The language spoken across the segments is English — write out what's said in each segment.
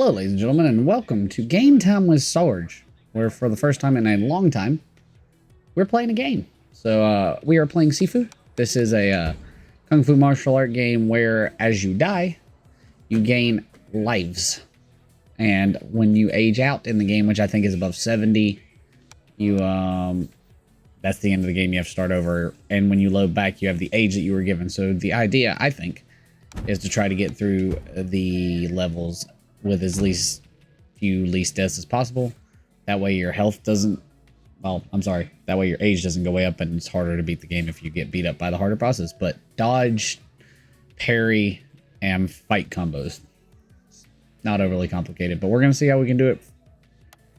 Hello, ladies and gentlemen, and welcome to Game Time with Sarge, where for the first time in a long time, we're playing a game. So, we are playing Sifu. This is a Kung Fu martial art game where, as you die, you gain lives. And when you age out in the game, which I think is above 70, you, that's the end of the game. You have to start over. And when you load back, you have the age that you were given. So the idea, I think, is to try to get through the levels with as few least deaths as possible. That way your health doesn't, well, I'm sorry, that way your age doesn't go way up and it's harder to beat the game if you get beat up by the harder process. But dodge, parry, and fight combos. Not overly complicated, but we're going to see how we can do it.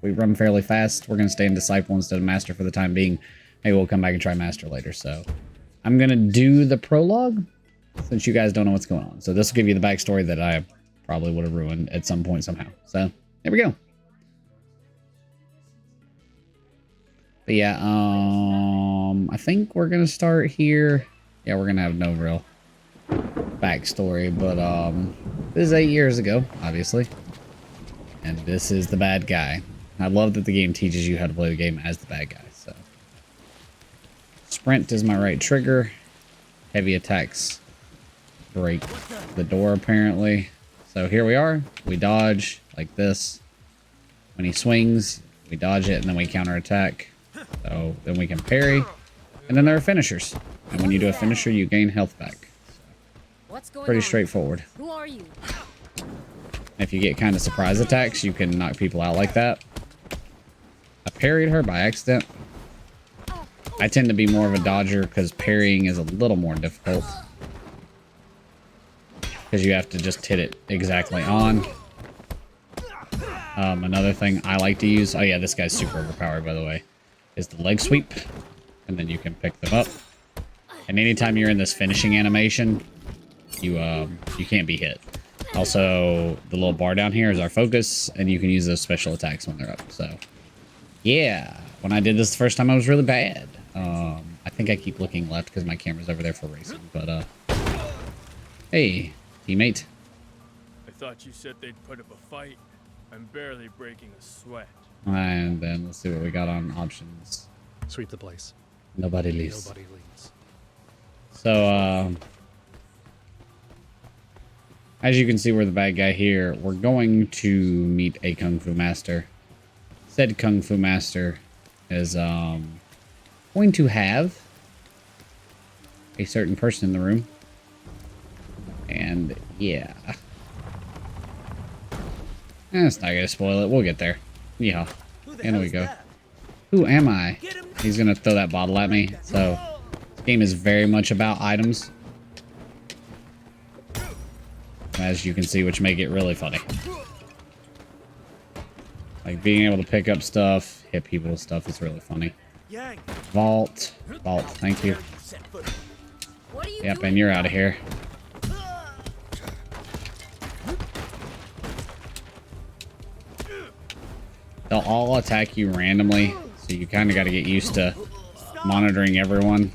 We run fairly fast. We're going to stay in Disciple instead of Master for the time being. Maybe we'll come back and try Master later. So I'm going to do the prologue since you guys don't know what's going on. So this will give you the backstory that I probably would have ruined at some point somehow. So here we go. But yeah, I think we're going to start here. Yeah, we're going to have no real backstory, but this is 8 years ago, obviously. And this is the bad guy. I love that the game teaches you how to play the game as the bad guy. So sprint is my right trigger. Heavy attacks break the door apparently. So here we are. We dodge like this. When he swings, we dodge it and then we counterattack. So then we can parry. And then there are finishers. And when you do a finisher, you gain health back. So pretty straightforward. Who are you? If you get kind of surprise attacks, you can knock people out like that. I parried her by accident. I tend to be more of a dodger because parrying is a little more difficult. Because you have to just hit it exactly on. Another thing I like to use, oh yeah, this guy's super overpowered by the way, is the leg sweep. And then you can pick them up. And anytime you're in this finishing animation, you can't be hit. Also, the little bar down here is our focus, and you can use those special attacks when they're up. So, yeah, when I did this the first time, I was really bad. I think I keep looking left because my camera's over there for racing. But, hey, teammate. I thought you said they'd put up a fight. I'm barely breaking a sweat. And then let's see what we got on options. Sweep the place. Nobody leaves. Nobody leaves. So, as you can see, we're the bad guy here. We're going to meet a Kung Fu Master. Said Kung Fu Master is going to have a certain person in the room. And yeah. That's not going to spoil it. We'll get there. Yeah. And we go. Who am I? He's going to throw that bottle at me. So, this game is very much about items, as you can see, which make it really funny. Like being able to pick up stuff, hit people with stuff is really funny. Vault, thank you. Yep, and you're out of here. They'll all attack you randomly, so you kind of got to get used to monitoring everyone.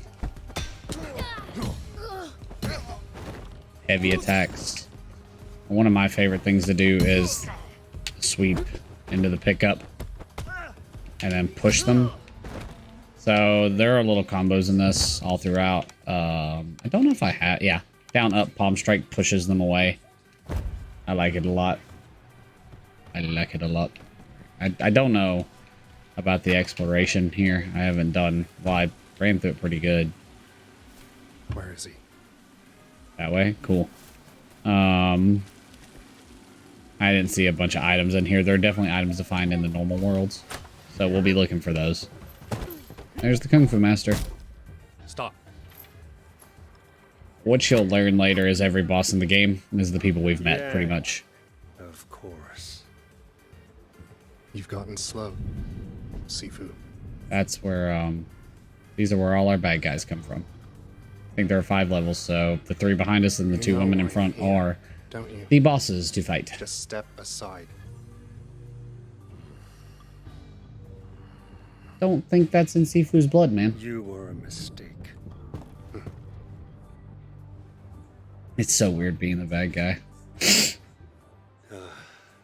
Heavy attacks. One of my favorite things to do is sweep into the pickup and then push them. So there are little combos in this all throughout. I don't know if I have, yeah. Down, up, palm strike pushes them away. I like it a lot. I like it a lot. I don't know about the exploration here. I haven't done, well, I ran through it pretty good. Where is he? That way? Cool. I didn't see a bunch of items in here. There are definitely items to find in the normal worlds. So we'll be looking for those. There's the Kung Fu Master. Stop. What you'll learn later is every boss in the game is the people we've met, pretty much. Of course. You've gotten slow, Sifu. That's where, these are where all our bad guys come from. I think there are 5 levels, so the 3 behind us and the 2 women in front are don't you? the bosses to fight. Just step aside. Don't think that's in Sifu's blood, man. You were a mistake. It's so weird being the bad guy.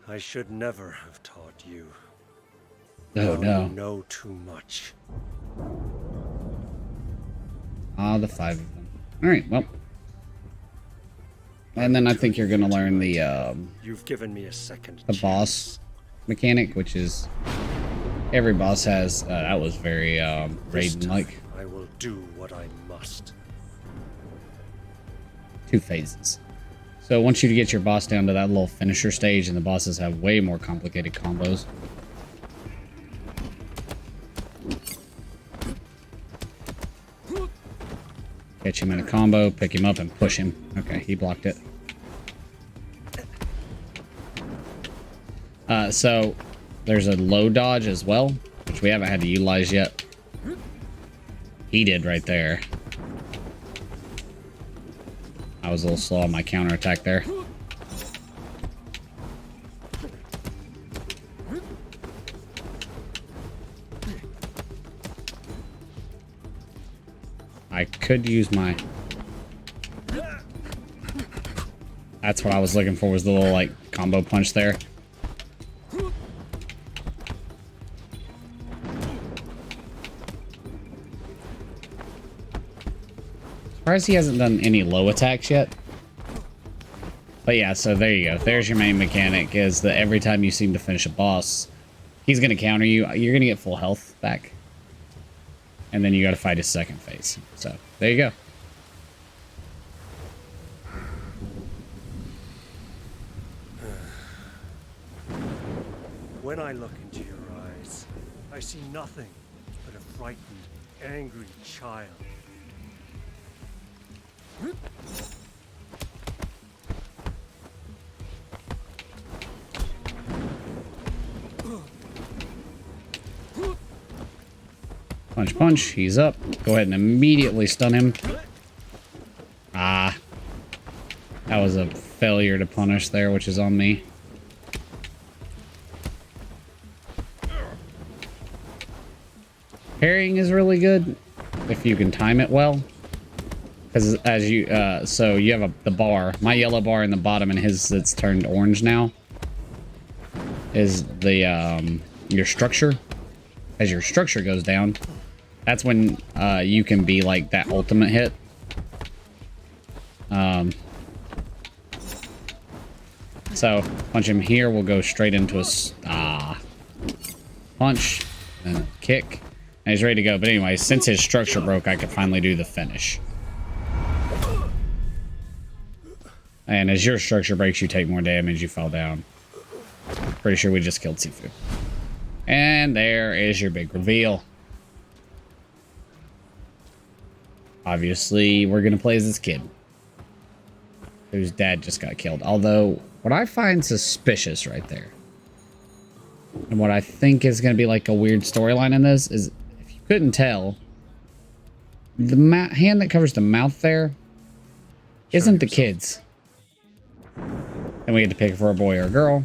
I should never have taught you. Oh, Now no. You know too much. Ah, the 5 of them. Alright, well. And then I think you're gonna learn the You've given me a second the chance. boss mechanic, which is every boss has. That was very This Raiden-like. time I will do what I must. 2 phases. So once you get your boss down to that little finisher stage, and the bosses have way more complicated combos. Catch him in a combo, pick him up, and push him. Okay, he blocked it. So there's a low dodge as well, which we haven't had to utilize yet. He did right there. I was a little slow on my counterattack there. I could use my... That's what I was looking for, was the little, like, combo punch there. Surprised he hasn't done any low attacks yet. But yeah, so there you go. There's your main mechanic, is that every time you seem to finish a boss, he's going to counter you. You're going to get full health back. And then you got to fight his second phase. So, there you go. When I look into your eyes, I see nothing but a frightened, angry child. Punch, punch. He's up. Go ahead and immediately stun him. Ah. That was a failure to punish there, which is on me. Parrying is really good if you can time it well. Because as you, so you have the bar. My yellow bar in the bottom, and his that's turned orange now, is the, your structure. As your structure goes down, that's when you can be like that ultimate hit. So punch him here, we'll go straight into a punch and a kick, and he's ready to go. But anyway, since his structure broke, I could finally do the finish. And as your structure breaks, you take more damage, you fall down. Pretty sure we just killed Sifu. And there is your big reveal. Obviously, we're going to play as this kid, whose dad just got killed. Although, what I find suspicious right there, and what I think is going to be like a weird storyline in this, is, if you couldn't tell, the hand that covers the mouth there isn't the kid's. And we had to pick for a boy or a girl.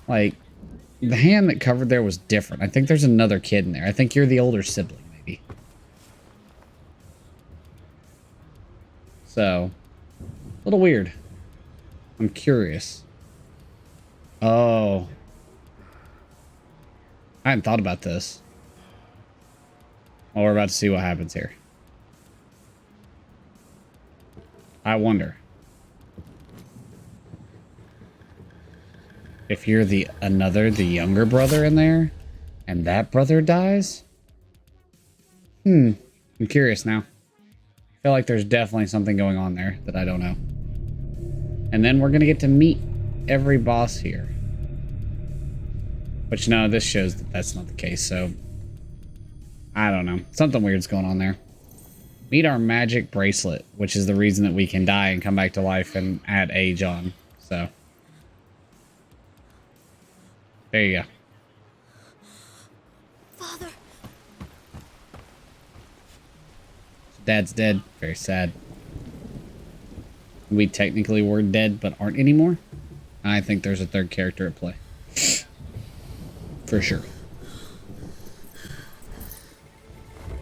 Like, the hand that covered there was different. I think there's another kid in there. I think you're the older sibling, maybe. So, a little weird. I'm curious. Oh. I hadn't thought about this. Well, we're about to see what happens here. I wonder if you're the younger brother in there, and that brother dies. I'm curious now. I feel like there's definitely something going on there that I don't know. And then we're gonna get to meet every boss here. But no, this shows that that's not the case, so I don't know. Something weird's going on there. Meet our magic bracelet, which is the reason that we can die and come back to life and add age on. So there you go. Father. Dad's dead. Very sad. We technically were dead, but aren't anymore. I think there's a third character at play. For sure.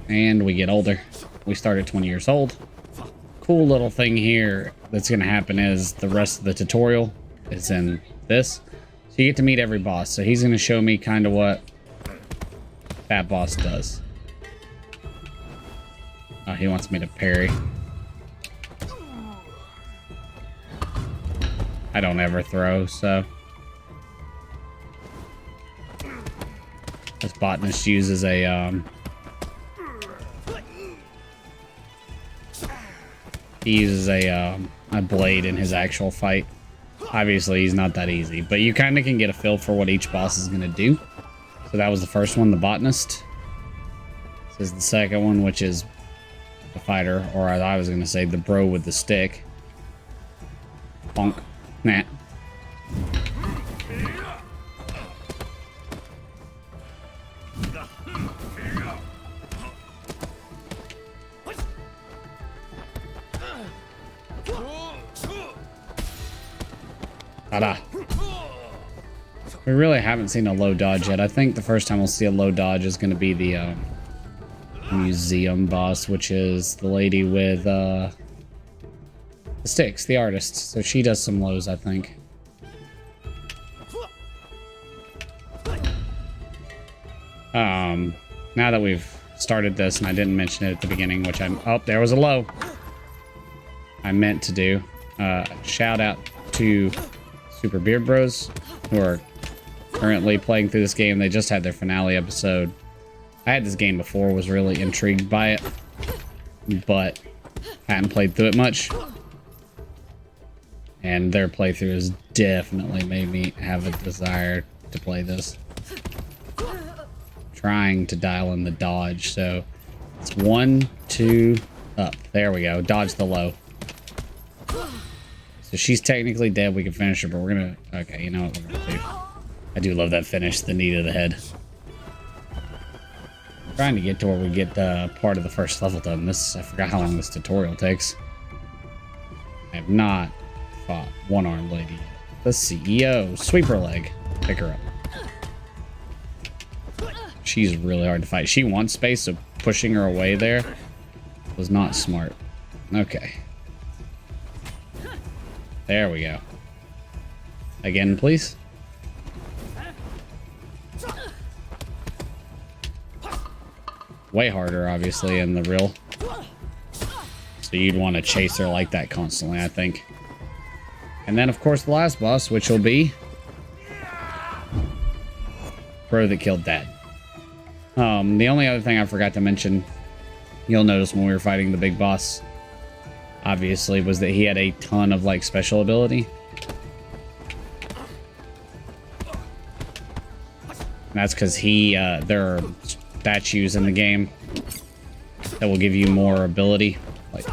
And we get older. We start at 20 years old. Cool little thing here that's going to happen is the rest of the tutorial is in this. So you get to meet every boss. So he's going to show me kind of what that boss does. Oh, he wants me to parry. I don't ever throw, so. This botanist uses a, he uses a blade in his actual fight. Obviously, he's not that easy, but you kind of can get a feel for what each boss is going to do. So that was the first one, the botanist. This is the second one, which is the fighter, or as I was going to say, the bro with the stick. Bonk. Nah. Ta-da. We really haven't seen a low dodge yet. I think the first time we'll see a low dodge is going to be the museum boss, which is the lady with the sticks, the artist. So she does some lows, I think. Now that we've started this, and I didn't mention it at the beginning, which oh, there was a low. I meant to do. Shout out to Super Beard Bros, who are currently playing through this game. They just had their finale episode. I had this game before, was really intrigued by it, but hadn't played through it much. And their playthrough has definitely made me have a desire to play this. Trying to dial in the dodge, so it's 1, 2, up. There we go. Dodge the low. So she's technically dead. We can finish her, but we're gonna... Okay, you know what we're gonna do. I do love that finish, the knee to the head. Trying to get to where we get part of the first level done. This, I forgot how long this tutorial takes. I have not fought one-armed lady yet. The CEO. Sweep her leg. Pick her up. She's really hard to fight. She wants space, so pushing her away there was not smart. Okay. There we go. Again, please. Way harder, obviously, in the real. So you'd want to chase her like that constantly, I think. And then, of course, the last boss, which will be... Bro that killed Dad. The only other thing I forgot to mention, you'll notice when we were fighting the big boss, obviously, was that he had a ton of, like, special ability. And that's because there are statues in the game that will give you more ability. Like,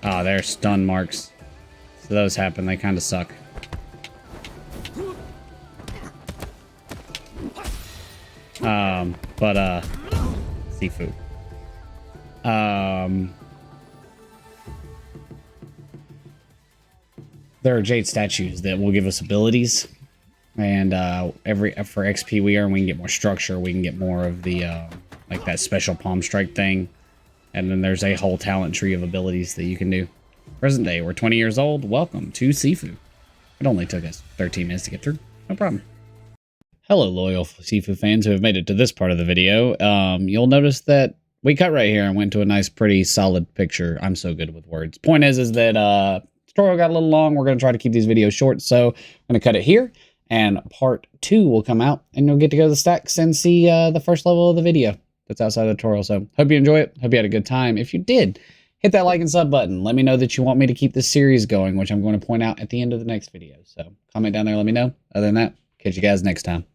oh, there's stun marks. So those happen, they kind of suck. Sifu. There are jade statues that will give us abilities, and for XP we earn, we can get more structure, we can get more of the like that special palm strike thing, and then there's a whole talent tree of abilities that you can do. Present day, we're 20 years old. Welcome to Sifu. It only took us 13 minutes to get through. No problem. Hello, loyal Sifu fans who have made it to this part of the video. You'll notice that we cut right here and went to a nice, pretty solid picture. I'm so good with words. Point is that tutorial got a little long. We're going to try to keep these videos short, so I'm going to cut it here. And part 2 will come out, and you'll get to go to the stacks and see the first level of the video that's outside the tutorial. So hope you enjoy it. Hope you had a good time. If you did, hit that like and sub button. Let me know that you want me to keep this series going, which I'm going to point out at the end of the next video. So comment down there, let me know. Other than that, catch you guys next time.